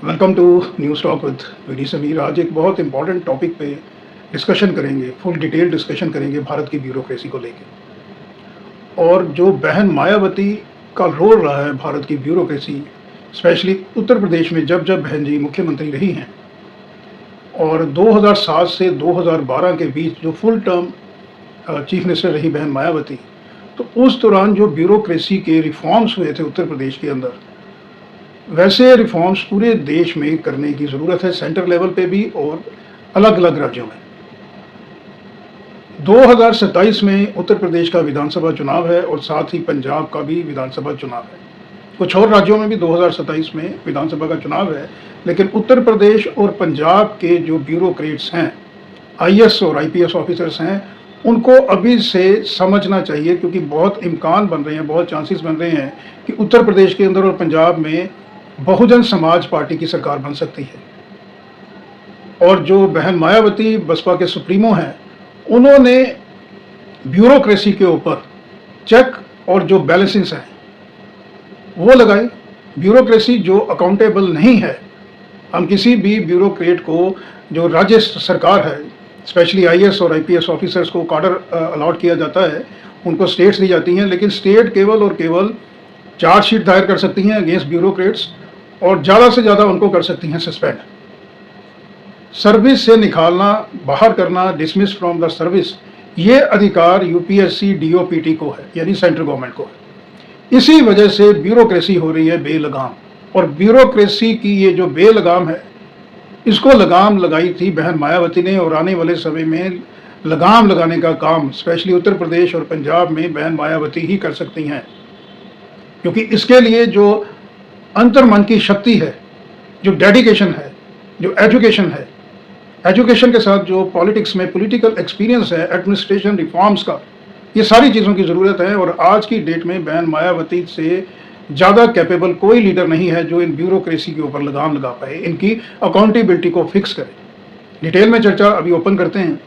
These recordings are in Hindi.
Welcome to news talk with VD Sameer. आज एक बहुत इंपॉर्टेंट टॉपिक पे डिस्कशन करेंगे, फुल डिटेल डिस्कशन करेंगे भारत की ब्यूरोक्रेसी को लेके। और जो बहन मायावती का रोल रहा है भारत की ब्यूरोक्रेसी, स्पेशली उत्तर प्रदेश में जब जब बहन जी मुख्यमंत्री रही हैं, और 2007 से 2012 के बीच जो फुल टर्म चीफ मिनिस्टर रही बहन मायावती, तो उस दौरान जो ब्यूरोक्रेसी के रिफॉर्म्स हुए थे उत्तर प्रदेश के अंदर, वैसे रिफॉर्म्स पूरे देश में करने की ज़रूरत है, सेंटर लेवल पे भी और अलग अलग राज्यों में। 2027 में उत्तर प्रदेश का विधानसभा चुनाव है और साथ ही पंजाब का भी विधानसभा चुनाव है। कुछ और राज्यों में भी 2027 में विधानसभा का चुनाव है, लेकिन उत्तर प्रदेश और पंजाब के जो ब्यूरोक्रेट्स हैं, आईएएस और आईपीएस ऑफिसर्स हैं, उनको अभी से समझना चाहिए, क्योंकि बहुत इम्कान बन रहे हैं, बहुत चांसेस बन रहे हैं कि उत्तर प्रदेश के अंदर और पंजाब में बहुजन समाज पार्टी की सरकार बन सकती है। और जो बहन मायावती बसपा के सुप्रीमो हैं, उन्होंने ब्यूरोक्रेसी के ऊपर चेक और जो बैलेंसिंग्स हैं वो लगाई। ब्यूरोक्रेसी जो अकाउंटेबल नहीं है, हम किसी भी ब्यूरोक्रेट को, जो राज्य सरकार है, स्पेशली आईएएस और आईपीएस ऑफिसर्स को कार्डर अलॉट किया जाता है, उनको स्टेट्स दी जाती हैं, लेकिन स्टेट केवल और केवल चार्जशीट दायर कर सकती हैं अगेंस्ट ब्यूरोक्रेट्स और ज़्यादा से ज़्यादा उनको कर सकती हैं सस्पेंड, सर्विस से निकालना, बाहर करना, डिसमिस फ्रॉम द सर्विस। ये अधिकार यूपीएससी डीओपीटी को है, यानी सेंट्रल गवर्नमेंट को है। इसी वजह से ब्यूरोक्रेसी हो रही है बेलगाम, और ब्यूरोक्रेसी की ये जो बेलगाम है, इसको लगाम लगाई थी बहन मायावती ने, और आने वाले समय में लगाम लगाने का काम स्पेशली उत्तर प्रदेश और पंजाब में बहन मायावती ही कर सकती हैं, क्योंकि इसके लिए जो अंतर्मन की शक्ति है, जो डेडिकेशन है, जो एजुकेशन है, एजुकेशन के साथ जो पॉलिटिक्स में पॉलिटिकल एक्सपीरियंस है, एडमिनिस्ट्रेशन रिफॉर्म्स का, ये सारी चीज़ों की ज़रूरत है। और आज की डेट में बहन मायावती से ज़्यादा कैपेबल कोई लीडर नहीं है जो इन ब्यूरोक्रेसी के ऊपर लगाम लगा पाए, इनकी अकाउंटेबिलिटी को फिक्स करे। डिटेल में चर्चा अभी ओपन करते हैं।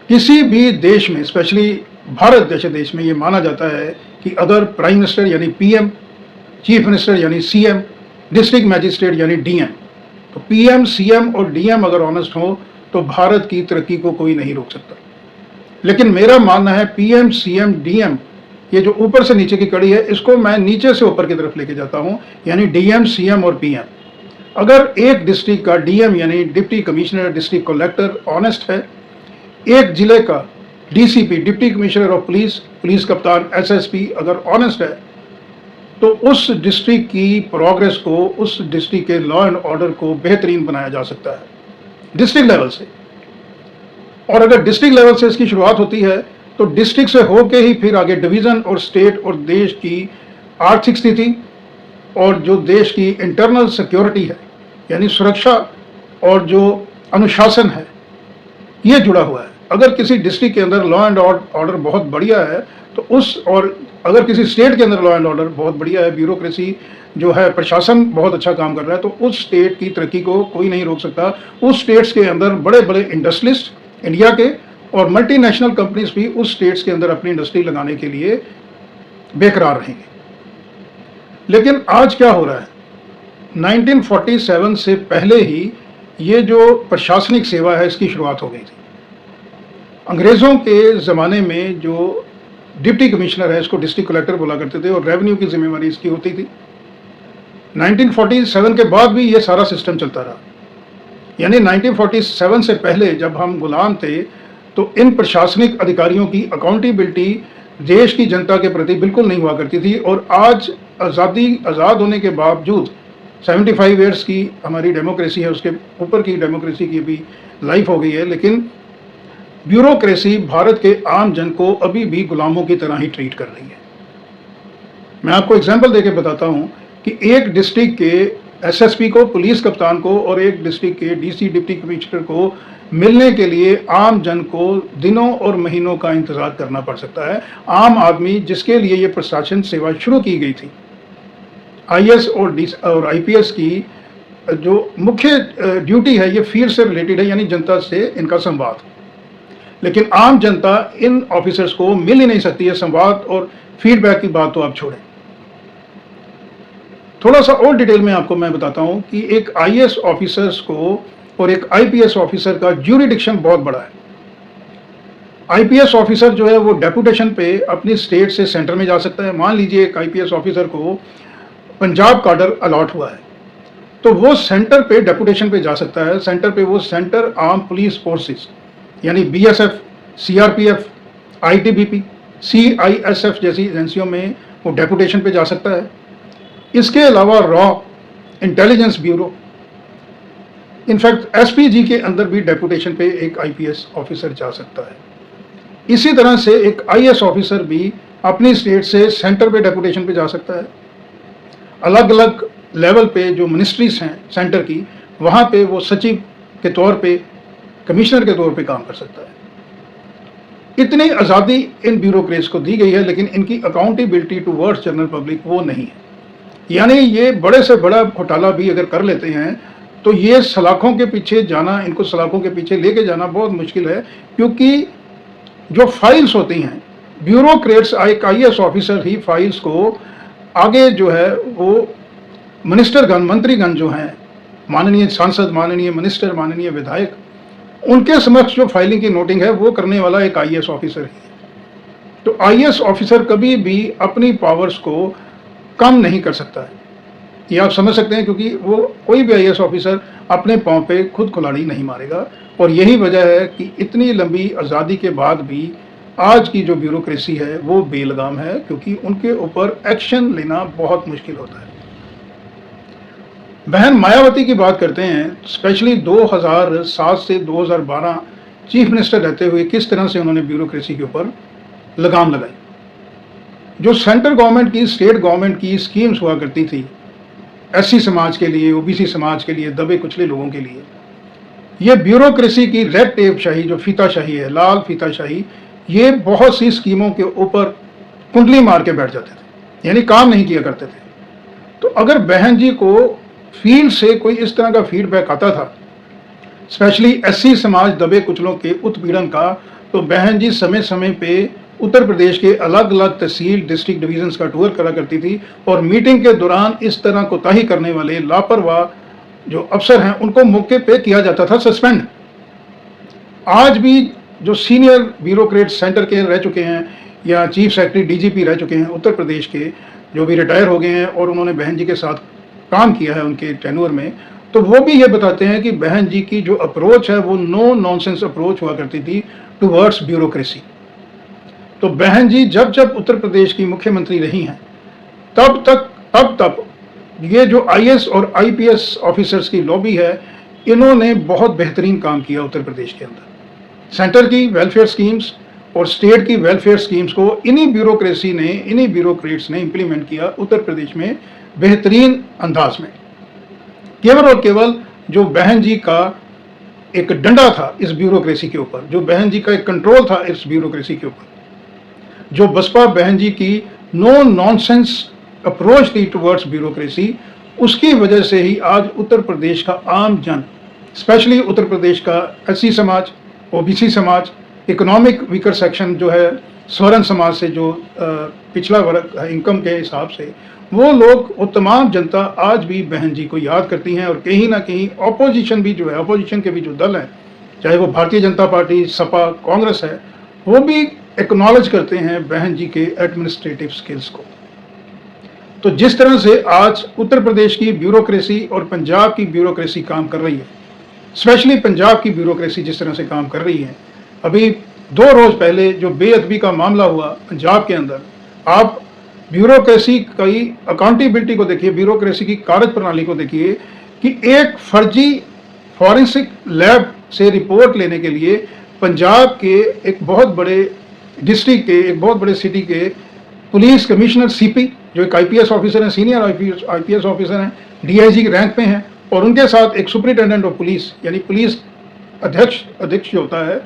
किसी भी देश में, स्पेशली भारत जैसे देश में, ये माना जाता है कि अगर प्राइम मिनिस्टर यानी पीएम, चीफ मिनिस्टर यानी सीएम, डिस्ट्रिक्ट मैजिस्ट्रेट यानी डीएम, तो पीएम, सीएम और डीएम अगर ऑनेस्ट हो तो भारत की तरक्की को कोई नहीं रोक सकता। लेकिन मेरा मानना है पीएम, सीएम, डीएम, ये जो ऊपर से नीचे की कड़ी है, इसको मैं नीचे से ऊपर की तरफ लेके जाता हूं, यानी डीएम, सीएम और पीएम। अगर एक डिस्ट्रिक्ट का डीएम यानी deputy commissioner, district collector honest है, एक जिले का DCP, deputy commissioner of police, police कप्तान, एसएसपी अगर ऑनेस्ट है, तो उस डिस्ट्रिक्ट की प्रोग्रेस को, उस डिस्ट्रिक्ट के लॉ एंड ऑर्डर को बेहतरीन बनाया जा सकता है डिस्ट्रिक्ट लेवल से। और अगर डिस्ट्रिक्ट लेवल से इसकी शुरुआत होती है, तो डिस्ट्रिक्ट से होके ही फिर आगे डिवीज़न और स्टेट और देश की आर्थिक स्थिति और जो देश की इंटरनल सिक्योरिटी है, यानी सुरक्षा और जो अनुशासन है, ये जुड़ा हुआ है। अगर किसी डिस्ट्रिक्ट के अंदर लॉ एंड ऑर्डर बहुत बढ़िया है, तो और अगर किसी स्टेट के अंदर लॉ एंड ऑर्डर बहुत बढ़िया है, ब्यूरोक्रेसी जो है, प्रशासन बहुत अच्छा काम कर रहा है, तो उस स्टेट की तरक्की को कोई नहीं रोक सकता। उस स्टेट्स के अंदर बड़े बड़े इंडस्ट्रियलिस्ट इंडिया के और मल्टीनेशनल कंपनीज भी उस स्टेट्स के अंदर अपनी इंडस्ट्री लगाने के लिए बेकरार रहेंगे। लेकिन आज क्या हो रहा है, 1947 से पहले ही ये जो प्रशासनिक सेवा है, इसकी शुरुआत हो गई थी। अंग्रेज़ों के ज़माने में जो डिप्टी कमिश्नर है, इसको डिस्ट्रिक्ट कलेक्टर बोला करते थे, और रेवेन्यू की जिम्मेवारी इसकी होती थी। 1947 के बाद भी ये सारा सिस्टम चलता रहा, यानी 1947 से पहले जब हम गुलाम थे, तो इन प्रशासनिक अधिकारियों की अकाउंटेबिलिटी देश की जनता के प्रति बिल्कुल नहीं हुआ करती थी। और आज आज़ाद होने के बावजूद 75 ईयर्स की हमारी डेमोक्रेसी है, उसके ऊपर की डेमोक्रेसी की भी लाइफ हो गई है, लेकिन ब्यूरोक्रेसी भारत के आम जन को अभी भी गुलामों की तरह ही ट्रीट कर रही है। मैं आपको एग्जांपल देके बताता हूं कि एक डिस्ट्रिक्ट के एसएसपी को, पुलिस कप्तान को, और एक डिस्ट्रिक्ट के डीसी, डिप्टी कमिश्नर को मिलने के लिए आम जन को दिनों और महीनों का इंतजार करना पड़ सकता है। आम आदमी जिसके लिए ये प्रशासन सेवा शुरू की गई थी, आईएएस और आईपीएस की जो मुख्य ड्यूटी है, ये फील्ड से रिलेटेड है, यानी जनता से इनका संवाद। लेकिन आम जनता इन ऑफिसर्स को मिल ही नहीं सकती है। संवाद और फीडबैक की बात तो आप छोड़ें। थोड़ा सा और डिटेल में आपको मैं बताता हूं कि एक आईएएस ऑफिसर्स को और एक आईपीएस ऑफिसर का ज्यूरिडिक्शन बहुत बड़ा है। आईपीएस ऑफिसर जो है वो डेपुटेशन पे अपनी स्टेट से सेंटर में जा सकता है। मान लीजिए एक आईपीएस ऑफिसर को पंजाब काडर अलॉट हुआ है, तो वो सेंटर पे डेपुटेशन पे जा सकता है। सेंटर पे वो सेंटर आर्म पुलिस फोर्सेस यानी बीएसएफ, सीआरपीएफ, आईटीबीपी, सीआईएसएफ जैसी एजेंसियों में वो डेपुटेशन पे जा सकता है। इसके अलावा raw, intelligence bureau, in fact SPG के अंदर भी डेपुटेशन पे एक आईपीएस ऑफिसर जा सकता है। इसी तरह से एक आईएएस ऑफिसर भी अपनी स्टेट से सेंटर पे डेपुटेशन पे जा सकता है। अलग अलग लेवल पे जो मिनिस्ट्रीज हैं सेंटर की, वहाँ पे वो सचिव के तौर पे, कमिश्नर के तौर पे काम कर सकता है। इतनी आज़ादी इन ब्यूरोक्रेट्स को दी गई है, लेकिन इनकी अकाउंटेबिलिटी टुवर्ड्स जनरल पब्लिक वो नहीं है। यानी ये बड़े से बड़ा घोटाला भी अगर कर लेते हैं तो ये सलाखों के पीछे जाना, इनको सलाखों के पीछे लेके जाना बहुत मुश्किल है, क्योंकि जो फाइल्स होती हैं, ब्यूरोक्रेट्स, एक आईएएस ऑफिसर ही फाइल्स को आगे जो है वो मिनिस्टरगण, मंत्रीगण जो हैं, माननीय सांसद, माननीय मिनिस्टर, माननीय विधायक, उनके समक्ष जो फाइलिंग की नोटिंग है वो करने वाला एक आईएएस ऑफिसर ही है। तो आईएएस ऑफिसर कभी भी अपनी पावर्स को कम नहीं कर सकता है, ये आप समझ सकते हैं, क्योंकि वो कोई भी आईएएस ऑफिसर अपने पांव पे खुद कुल्हाड़ी नहीं मारेगा। और यही वजह है कि इतनी लंबी आज़ादी के बाद भी आज की जो ब्यूरोक्रेसी है वो बेलगाम है, क्योंकि उनके ऊपर एक्शन लेना बहुत मुश्किल होता है। बहन मायावती की बात करते हैं, स्पेशली 2007 से 2012 चीफ मिनिस्टर रहते हुए किस तरह से उन्होंने ब्यूरोक्रेसी के ऊपर लगाम लगाई। जो सेंट्रल गवर्नमेंट की, स्टेट गवर्नमेंट की स्कीम्स हुआ करती थी एससी समाज के लिए, ओबीसी समाज के लिए, दबे कुचले लोगों के लिए, ये ब्यूरोक्रेसी की रेड टेप शाही, जो फीताशाही है, लाल फीताशाही, ये बहुत सी स्कीमों के ऊपर कुंडली मार के बैठ जाते थे, यानी काम नहीं किया करते थे। तो अगर बहन जी को फील्ड से कोई इस तरह का फीडबैक आता था, स्पेशली एससी समाज, दबे कुचलों के उत्पीड़न का, तो बहन जी समय समय पे उत्तर प्रदेश के अलग अलग तहसील, डिस्ट्रिक्ट डिवीजन्स का टूर करा करती थी, और मीटिंग के दौरान इस तरह कोताही करने वाले लापरवाह जो अफसर हैं उनको मौके पे किया जाता था सस्पेंड। आज भी जो सीनियर ब्यूरोक्रेट सेंटर के रह चुके हैं या चीफ सेक्रेटरी, डीजीपी रह चुके हैं उत्तर प्रदेश के, जो भी रिटायर हो गए हैं और उन्होंने बहन जी के साथ काम किया है उनके टेन्योर में, तो वो भी ये बताते हैं कि बहन जी की जो अप्रोच है वो नो नॉनसेंस अप्रोच हुआ करती थी टुवर्ड्स ब्यूरोक्रेसी। तो बहन जी जब जब उत्तर प्रदेश की मुख्यमंत्री रही हैं, तब ये जो आईएएस और आईपीएस ऑफिसर्स की लॉबी है, इन्होंने बहुत बेहतरीन काम किया उत्तर प्रदेश के अंदर। सेंटर की वेलफेयर स्कीम्स और स्टेट की वेलफेयर स्कीम्स को इन्हीं ब्यूरोक्रेसी ने, इन्हीं ब्यूरोक्रेट्स ने इम्प्लीमेंट किया उत्तर प्रदेश में बेहतरीन अंदाज में। केवल और केवल जो बहन जी का एक डंडा था इस ब्यूरोक्रेसी के ऊपर, जो बहन जी का एक कंट्रोल था इस ब्यूरोक्रेसी के ऊपर, जो बसपा बहन जी की नो नॉनसेंस अप्रोच थी टुवर्ड्स ब्यूरोक्रेसी, उसकी वजह से ही आज उत्तर प्रदेश का आम जन, स्पेशली उत्तर प्रदेश का एससी समाज, ओबीसी समाज, इकोनॉमिक वीकर सेक्शन जो है, स्वर्ण समाज से जो पिछला वर्ग है इनकम के हिसाब से, वो लोग, वो तमाम जनता आज भी बहन जी को याद करती हैं। और कहीं ना कहीं ऑपोजिशन भी जो है, ऑपोजिशन के भी जो दल हैं, चाहे वो भारतीय जनता पार्टी, सपा, कांग्रेस है, वो भी एक्नॉलेज करते हैं बहन जी के एडमिनिस्ट्रेटिव स्किल्स को। तो जिस तरह से आज उत्तर प्रदेश की ब्यूरोक्रेसी और पंजाब की ब्यूरोक्रेसी काम कर रही है, स्पेशली पंजाब की ब्यूरोक्रेसी जिस तरह से काम कर रही है, अभी 2 रोज पहले जो बेअदबी का मामला हुआ पंजाब के अंदर, आप ब्यूरोक्रेसी की अकाउंटेबिलिटी को देखिए, ब्यूरोक्रेसी की कार्य प्रणाली को देखिए कि एक फर्जी फॉरेंसिक लैब से रिपोर्ट लेने के लिए पंजाब के एक बहुत बड़े डिस्ट्रिक्ट के, एक बहुत बड़े सिटी के पुलिस कमिश्नर सीपी, जो एक आईपीएस ऑफिसर हैं, सीनियर आईपीएस ऑफिसर हैं, डीआईजी के रैंक पे हैं, और उनके साथ एक सुपरिटेंडेंट ऑफ पुलिस यानी पुलिस अध्यक्ष जो होता है,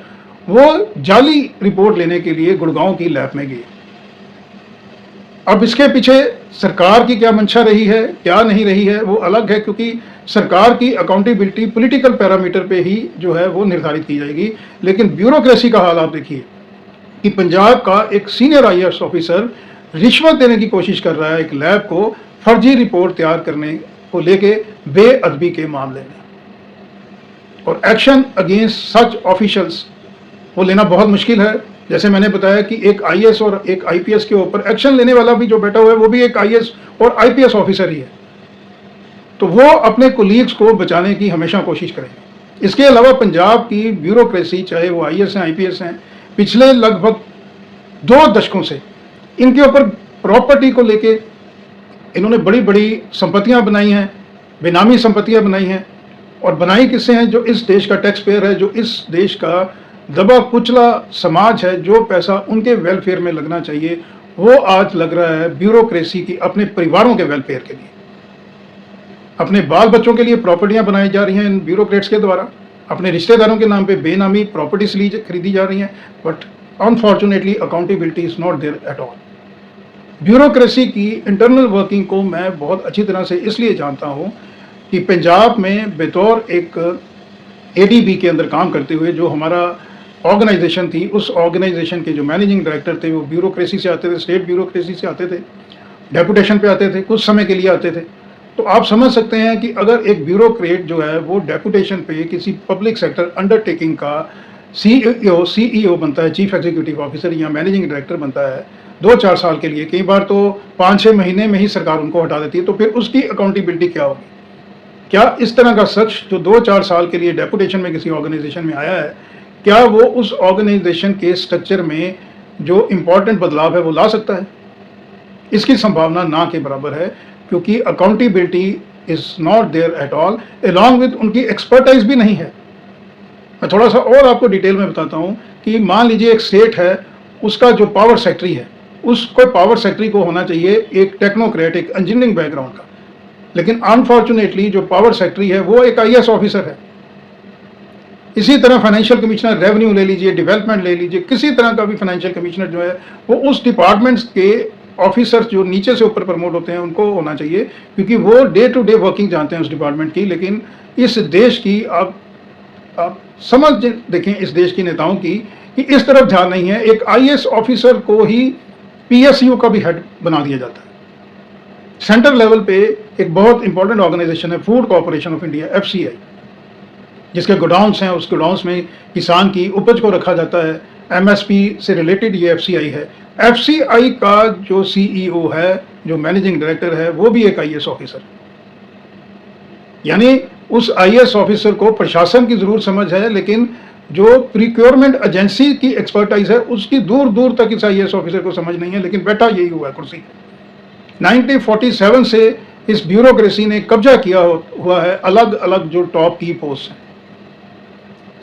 वो जाली रिपोर्ट लेने के लिए गुड़गांव की लैब में गए। अब इसके पीछे सरकार की क्या मंशा रही है, क्या नहीं रही है, वो अलग है, क्योंकि सरकार की अकाउंटेबिलिटी पॉलिटिकल पैरामीटर पे ही जो है वो निर्धारित की जाएगी। लेकिन ब्यूरोक्रेसी का हाल आप देखिए कि पंजाब का एक सीनियर आईएएस ऑफिसर रिश्वत देने की कोशिश कर रहा है एक लैब को फर्जी रिपोर्ट तैयार करने को लेके बेअदबी के मामले में, और एक्शन अगेंस्ट सच ऑफिशियल्स वो लेना बहुत मुश्किल है। जैसे मैंने बताया कि एक आईएएस और एक आईपीएस के ऊपर एक्शन लेने वाला भी जो बैठा हुआ है वो भी एक आईएएस और आईपीएस ऑफिसर ही है, तो वो अपने कोलीग्स को बचाने की हमेशा कोशिश करेंगे। इसके अलावा पंजाब की ब्यूरोक्रेसी, चाहे वो आईएएस हैं आईपीएस हैं, पिछले लगभग 2 दशकों से इनके ऊपर प्रॉपर्टी को लेके इन्होंने बड़ी बड़ी संपत्तियां बनाई हैं, बेनामी संपत्तियां बनाई हैं, और बनाई किससे हैं? जो इस देश का टैक्स पेयर है, जो इस देश का दबा कुचला समाज है, जो पैसा उनके वेलफेयर में लगना चाहिए वो आज लग रहा है ब्यूरोक्रेसी की अपने परिवारों के वेलफेयर के लिए। अपने बाल बच्चों के लिए प्रॉपर्टियां बनाई जा रही हैं इन ब्यूरोक्रेट्स के द्वारा, अपने रिश्तेदारों के नाम पे बेनामी प्रॉपर्टीज खरीदी जा रही हैं, but unfortunately accountability is not there at all. Bureaucracy की इंटरनल वर्किंग को मैं बहुत अच्छी तरह से इसलिए जानता हूँ कि पंजाब में बतौर एक एडीबी के अंदर काम करते हुए जो हमारा ऑर्गेनाइजेशन थी, उस ऑर्गेनाइजेशन के जो मैनेजिंग डायरेक्टर थे वो ब्यूरोक्रेसी से आते थे, स्टेट ब्यूरोक्रेसी से आते थे, डेपुटेशन पे आते थे, कुछ समय के लिए आते थे। तो आप समझ सकते हैं कि अगर एक ब्यूरोक्रेट जो है वो डेपुटेशन पे किसी पब्लिक सेक्टर अंडरटेकिंग का सीईओ बनता है, चीफ एग्जीक्यूटिव ऑफिसर या मैनेजिंग डायरेक्टर बनता है 2-4 साल के लिए, कई बार तो 5-6 महीने में ही सरकार उनको हटा देती है, तो फिर उसकी अकाउंटेबिलिटी क्या होगी? क्या इस तरह का शख्स जो 2-4 साल के लिए डेपुटेशन में किसी ऑर्गेनाइजेशन में आया है, क्या वो उस ऑर्गेनाइजेशन के स्ट्रक्चर में जो इम्पोर्टेंट बदलाव है वो ला सकता है? इसकी संभावना ना के बराबर है, क्योंकि accountability is not there at all, along with उनकी एक्सपर्टाइज भी नहीं है। मैं थोड़ा सा और आपको डिटेल में बताता हूँ कि मान लीजिए एक स्टेट है, उसका जो पावर सेक्रेटरी है, उसको पावर सेक्रेटरी को होना चाहिए एक टेक्नोक्रेट, एक इंजीनियरिंग बैकग्राउंड का, लेकिन अनफॉर्चुनेटली जो पावर सेक्रेटरी है वो एक आईएएस ऑफिसर है। इसी तरह फाइनेंशियल कमिश्नर, रेवेन्यू ले लीजिए, डेवलपमेंट ले लीजिए, किसी तरह का भी फाइनेंशियल कमिश्नर जो है वो उस डिपार्टमेंट्स के ऑफिसर्स जो नीचे से ऊपर प्रमोट होते हैं उनको होना चाहिए, क्योंकि वो डे टू डे वर्किंग जानते हैं उस डिपार्टमेंट की। लेकिन इस देश की आप समझ देखें इस देश की नेताओं की कि इस तरफ ध्यान नहीं है। एक आईएएस ऑफिसर को ही पीएसयू का भी हेड बना दिया जाता है। सेंट्रल लेवल पे एक बहुत इंपॉर्टेंट ऑर्गेनाइजेशन है food corporation of India, FCI, जिसके गोडाउन्स हैं, उस गोडाउन्स में किसान की उपज को रखा जाता है, एमएसपी से रिलेटेड ये एफसीआई है। एफसीआई का जो सीईओ है, जो मैनेजिंग डायरेक्टर है, वो भी एक आईएएस ऑफिसर, यानी उस आईएएस ऑफिसर को प्रशासन की जरूर समझ है, लेकिन जो प्रिक्योरमेंट एजेंसी की एक्सपर्टाइज है उसकी दूर दूर तक इस आईएएस ऑफिसर को समझ नहीं है, लेकिन बैठा यही हुआ है कुर्सी। 1947 से इस ब्यूरोक्रेसी ने कब्जा किया हुआ है अलग अलग जो टॉप की पोस्ट हैं।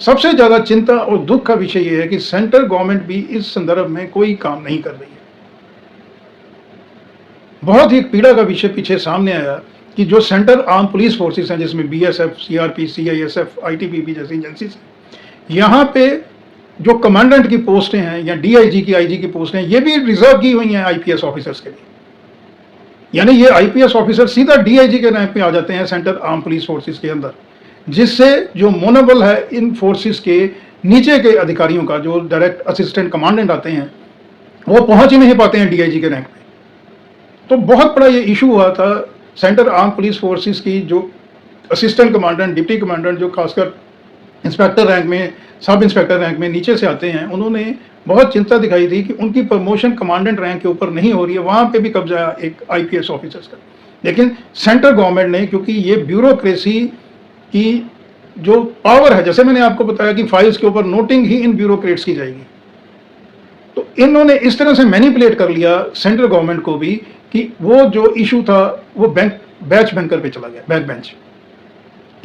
सबसे ज्यादा चिंता और दुख का विषय यह है कि सेंट्रल गवर्नमेंट भी इस संदर्भ में कोई काम नहीं कर रही है। बहुत ही पीड़ा का विषय पीछे सामने आया कि जो सेंट्रल आर्म पुलिस फोर्सेस हैं, जिसमें बीएसएफ, सीआरपी, सीआईएसएफ, आईटीबीपी जैसी एजेंसीज हैं, यहाँ पे जो कमांडेंट की पोस्टें हैं या डीआईजी की, आईजी की पोस्टें, ये भी रिजर्व की हुई हैं आईपीएस ऑफिसर्स के लिए। यानी ये आईपीएस ऑफिसर सीधा डीआईजी के रैंक पे आ जाते हैं सेंट्रल आर्म पुलिस फोर्सेस के अंदर, जिससे जो मोनोबल है इन फोर्सेस के नीचे के अधिकारियों का, जो डायरेक्ट असिस्टेंट कमांडेंट आते हैं, वो पहुंच ही नहीं पाते हैं डीआईजी के रैंक पे। तो बहुत बड़ा ये इशू हुआ था सेंट्रल आर्म पुलिस फोर्सेस की, जो असिस्टेंट कमांडेंट, डिप्टी कमांडेंट, जो खासकर इंस्पेक्टर रैंक में, सब इंस्पेक्टर रैंक में नीचे से आते हैं, उन्होंने बहुत चिंता दिखाई थी कि उनकी प्रमोशन कमांडेंट रैंक के ऊपर नहीं हो रही है, वहाँ पे भी कब्जा एक आईपीएस ऑफिसर्स का। लेकिन सेंट्रल गवर्नमेंट ने, क्योंकि ये ब्यूरोक्रेसी की जो पावर है, जैसे मैंने आपको बताया कि फाइल्स के ऊपर नोटिंग ही इन ब्यूरोक्रेट्स की जाएगी, तो इन्होंने इस तरह से मैनिपुलेट कर लिया सेंट्रल गवर्नमेंट को भी कि वो जो इशू था वो बैच बैंकर पे चला गया, बैक बेंच,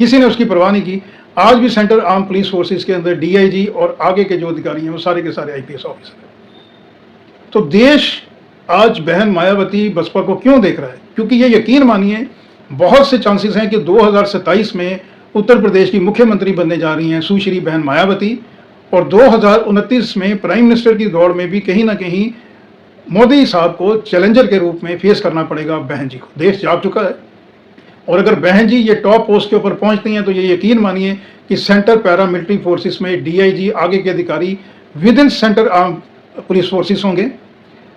किसी ने उसकी परवाह नहीं की। आज भी सेंट्रल आर्म पुलिस फोर्सेस के अंदर डीआईजी और आगे के जो अधिकारी हैं वो सारे के सारे आईपीएस ऑफिसर हैं। तो देश आज बहन मायावती बसपा को क्यों देख रहा है? क्योंकि ये यकीन मानिए बहुत से चांसेस हैं कि 2027 में उत्तर प्रदेश की मुख्यमंत्री बनने जा रही हैं सुश्री बहन मायावती, और 2029 में प्राइम मिनिस्टर की दौड़ में भी कहीं ना कहीं मोदी साहब को चैलेंजर के रूप में फेस करना पड़ेगा बहन जी को। देश जाग चुका है, और अगर बहन जी ये टॉप पोस्ट के ऊपर पहुंचती हैं तो ये यकीन मानिए कि सेंट्रल पैरामिलिट्री फोर्सेस में डीआईजी, आगे के अधिकारी with in central arm police forces होंगे,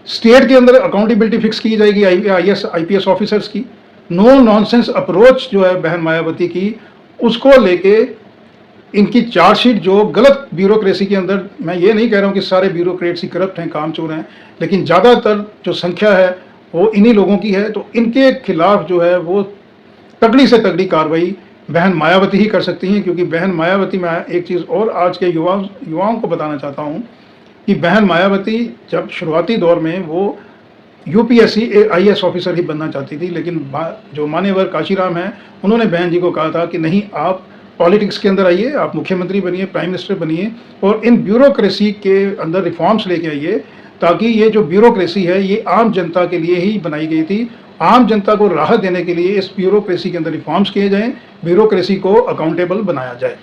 स्टेट के अंदर अकाउंटेबिलिटी फिक्स की जाएगी आईएएस आईपीएस ऑफिसर्स की। नो नॉनसेंस अप्रोच जो है बहन मायावती की, उसको लेके इनकी चार्जशीट जो गलत ब्यूरोक्रेसी के अंदर, मैं ये नहीं कह रहा हूँ कि सारे ब्यूरोक्रेट्स ही करप्ट हैं, कामचोर हैं, लेकिन ज़्यादातर जो संख्या है वो इन्हीं लोगों की है। तो इनके खिलाफ जो है वो तगड़ी से तगड़ी कार्रवाई बहन मायावती ही कर सकती हैं, क्योंकि बहन मायावती, मैं एक चीज़ और आज के युवाओं को बताना चाहता हूँ कि बहन मायावती जब शुरुआती दौर में वो यूपीएससी आईएएस ऑफिसर ही बनना चाहती थी, लेकिन जो मान्यवर काशीराम हैं उन्होंने बहन जी को कहा था कि नहीं, आप पॉलिटिक्स के अंदर आइए, आप मुख्यमंत्री बनिए, प्राइम मिनिस्टर बनिए और इन ब्यूरोक्रेसी के अंदर रिफॉर्म्स लेके आइए, ताकि ये जो ब्यूरोक्रेसी है ये आम जनता के लिए ही बनाई गई थी। आम जनता को राहत देने के लिए इस ब्यूरोक्रेसी के अंदर रिफॉर्म्स किए जाएं, ब्यूरोक्रेसी को अकाउंटेबल बनाया जाए।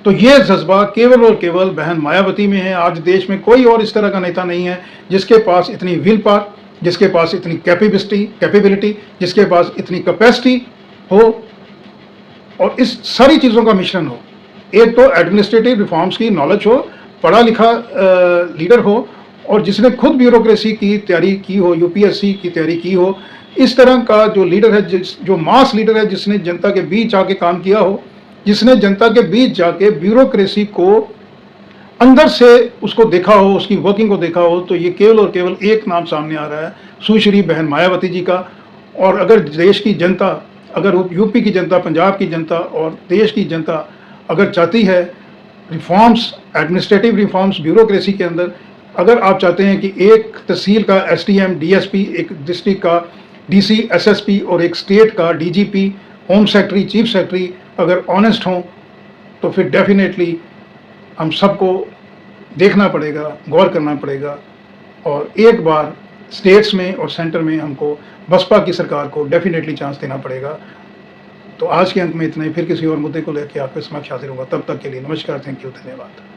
तो ये जज्बा केवल और केवल बहन मायावती में है। आज देश में कोई और इस तरह का नेता नहीं है जिसके पास इतनी विल पावर, जिसके पास इतनी कैपेबिलिटी, जिसके पास इतनी कैपेसिटी हो और इस सारी चीज़ों का मिश्रण हो। एक तो एडमिनिस्ट्रेटिव रिफॉर्म्स की नॉलेज हो, पढ़ा लिखा लीडर हो और जिसने खुद ब्यूरोक्रेसी की तैयारी की हो, यूपीएससी की तैयारी की हो। इस तरह का जो लीडर है, जो मास लीडर है, जिसने जनता के बीच आके काम किया हो, जिसने जनता के बीच जाके ब्यूरोक्रेसी को अंदर से उसको देखा हो, उसकी वर्किंग को देखा हो, तो ये केवल और केवल एक नाम सामने आ रहा है, सुश्री बहन मायावती जी का। और अगर देश की जनता, अगर यूपी की जनता, पंजाब की जनता और देश की जनता अगर चाहती है रिफॉर्म्स, एडमिनिस्ट्रेटिव रिफॉर्म्स ब्यूरोक्रेसी के अंदर, अगर आप चाहते हैं कि एक तहसील का एसडीएम, डीएसपी, एक डिस्ट्रिक्ट का डीसी, एसएसपी और एक स्टेट का DGP, home secretary, chief secretary अगर ऑनेस्ट हों, तो फिर डेफिनेटली हम सबको देखना पड़ेगा, गौर करना पड़ेगा और एक बार स्टेट्स में और सेंटर में हमको बसपा की सरकार को डेफिनेटली चांस देना पड़ेगा। तो आज के अंक में इतना ही, फिर किसी और मुद्दे को लेकर आपके समक्ष हाजिर होगा। तब तक के लिए नमस्कार, थैंक यू, धन्यवाद।